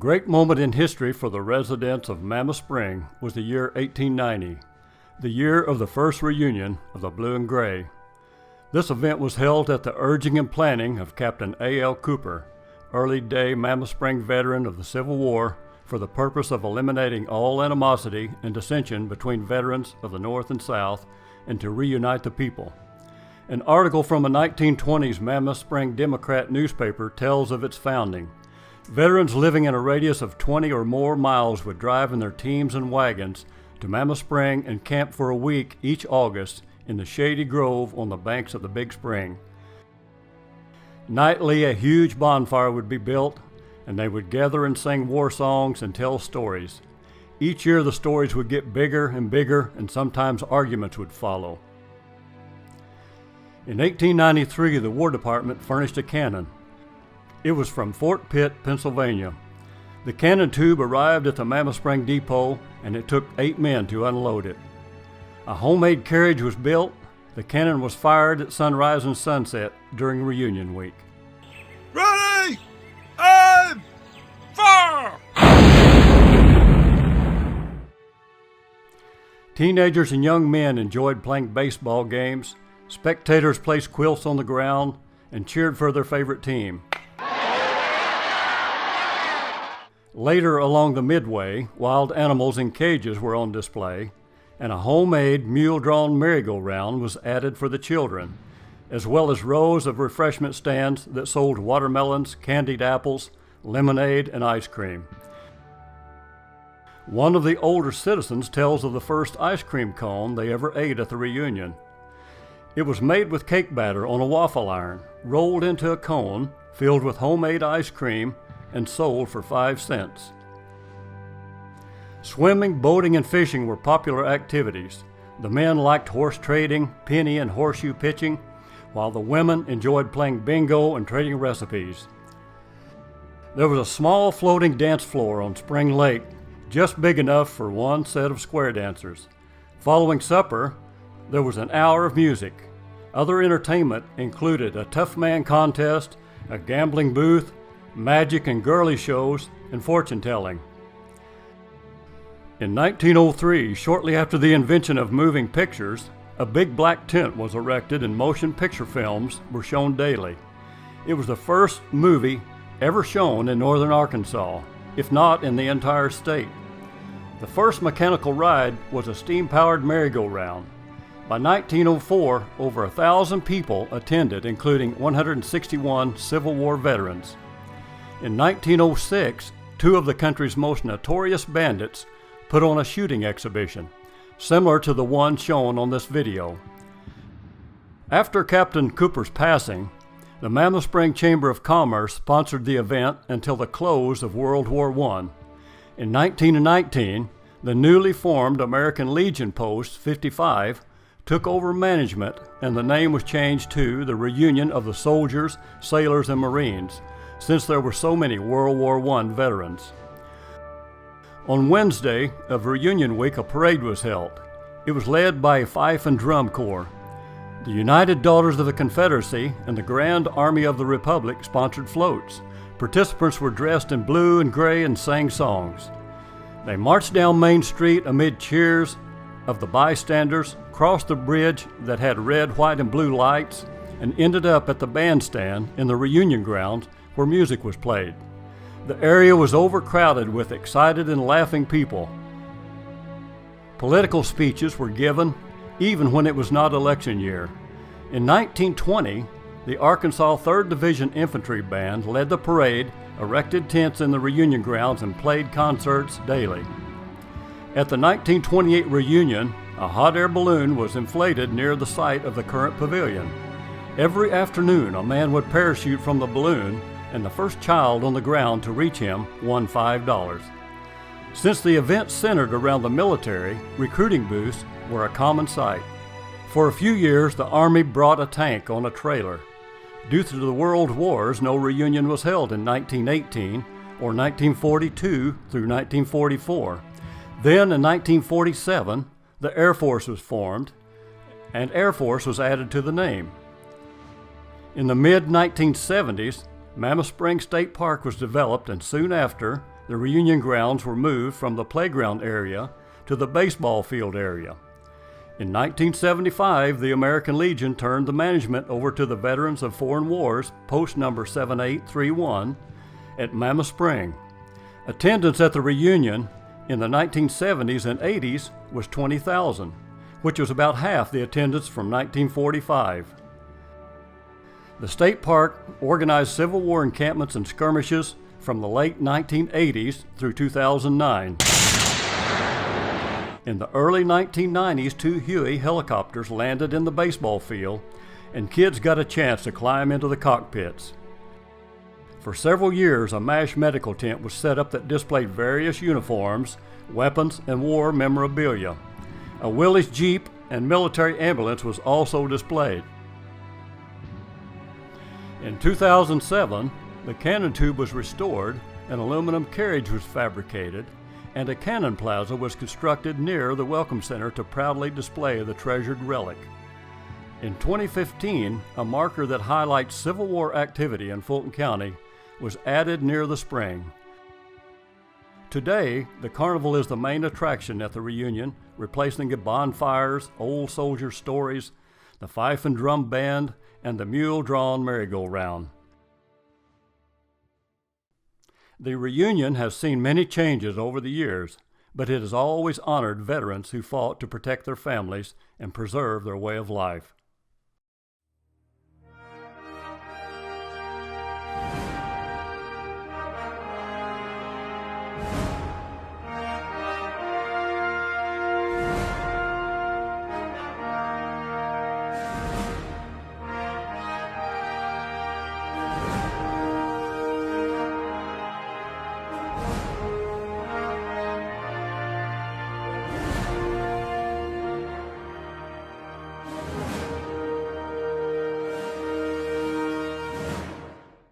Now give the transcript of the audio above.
great moment in history for the residents of Mammoth Spring was the year 1890, the year of the first reunion of the Blue and Gray. This event was held at the urging and planning of Captain A.L. Cooper, early-day Mammoth Spring veteran of the Civil War, for the purpose of eliminating all animosity and dissension between veterans of the North and South and to reunite the people. An article from a 1920s Mammoth Spring Democrat newspaper tells of its founding. Veterans living in a radius of 20 or more miles would drive in their teams and wagons to Mammoth Spring and camp for a week each August in the shady grove on the banks of the Big Spring. Nightly, a huge bonfire would be built, and they would gather and sing war songs and tell stories. Each year the stories would get bigger, and sometimes arguments would follow. In 1893, the War Department furnished a cannon. It was from Fort Pitt, Pennsylvania. The cannon tube arrived at the Mammoth Spring Depot, and it took 8 men to unload it. A homemade carriage was built. The cannon was fired at sunrise and sunset during reunion week. Ready! Aim! Fire! Teenagers and young men enjoyed playing baseball games. Spectators placed quilts on the ground and cheered for their favorite team. Later along the midway, wild animals in cages were on display, and a homemade mule-drawn merry-go-round was added for the children, as well as rows of refreshment stands that sold watermelons, candied apples, lemonade, and ice cream. One of the older citizens tells of the first ice cream cone they ever ate at the reunion. It was made with cake batter on a waffle iron, rolled into a cone, filled with homemade ice cream, and sold for 5 cents. Swimming, boating, and fishing were popular activities. The men liked horse trading, penny and horseshoe pitching, while the women enjoyed playing bingo and trading recipes. There was a small floating dance floor on Spring Lake, just big enough for one set of square dancers. Following supper, there was an hour of music. Other entertainment included a tough man contest, a gambling booth, magic and girly shows, and fortune-telling. In 1903, shortly after the invention of moving pictures, a big black tent was erected and motion picture films were shown daily. It was the first movie ever shown in northern Arkansas, if not in the entire state. The first mechanical ride was a steam-powered merry-go-round. By 1904, over 1,000 people attended, including 161 Civil War veterans. In 1906, 2 of the country's most notorious bandits put on a shooting exhibition, similar to the one shown on this video. After Captain Cooper's passing, the Mammoth Spring Chamber of Commerce sponsored the event until the close of World War I. In 1919, the newly formed American Legion Post 55 took over management, and the name was changed to the Reunion of the Soldiers, Sailors, and Marines, since there were so many World War I veterans. On Wednesday of Reunion Week, a parade was held. It was led by a fife and drum corps. The United Daughters of the Confederacy and the Grand Army of the Republic sponsored floats. Participants were dressed in blue and gray and sang songs. They marched down Main Street amid cheers of the bystanders, crossed the bridge that had red, white, and blue lights, and ended up at the bandstand in the reunion grounds where music was played. The area was overcrowded with excited and laughing people. Political speeches were given, even when it was not election year. In 1920, the Arkansas 3rd Division Infantry Band led the parade, erected tents in the reunion grounds, and played concerts daily. At the 1928 reunion, a hot air balloon was inflated near the site of the current pavilion. Every afternoon, a man would parachute from the balloon, and the first child on the ground to reach him won $5. Since the event centered around the military, recruiting booths were a common sight. For a few years, the Army brought a tank on a trailer. Due to the World Wars, no reunion was held in 1918 or 1942 through 1944. Then in 1947, the Air Force was formed, and Air Force was added to the name. In the mid-1970s, Mammoth Spring State Park was developed, and soon after, The reunion grounds were moved from the playground area to the baseball field area. In 1975, the American Legion turned the management over to the Veterans of Foreign Wars, post number 7831, at Mammoth Spring. Attendance at the reunion in the 1970s and 80s was 20,000, which was about half the attendance from 1945. The state park organized Civil War encampments and skirmishes from the late 1980s through 2009. In the early 1990s, 2 Huey helicopters landed in the baseball field, and kids got a chance to climb into the cockpits. For several years, a MASH medical tent was set up that displayed various uniforms, weapons, and war memorabilia. A Willys Jeep and military ambulance was also displayed. In 2007, the cannon tube was restored, an aluminum carriage was fabricated, and a cannon plaza was constructed near the Welcome Center to proudly display the treasured relic. In 2015, a marker that highlights Civil War activity in Fulton County was added near the spring. Today, the carnival is the main attraction at the reunion, replacing the bonfires, old soldier stories, the fife and drum band, and the mule-drawn merry-go-round. The reunion has seen many changes over the years, but it has always honored veterans who fought to protect their families and preserve their way of life.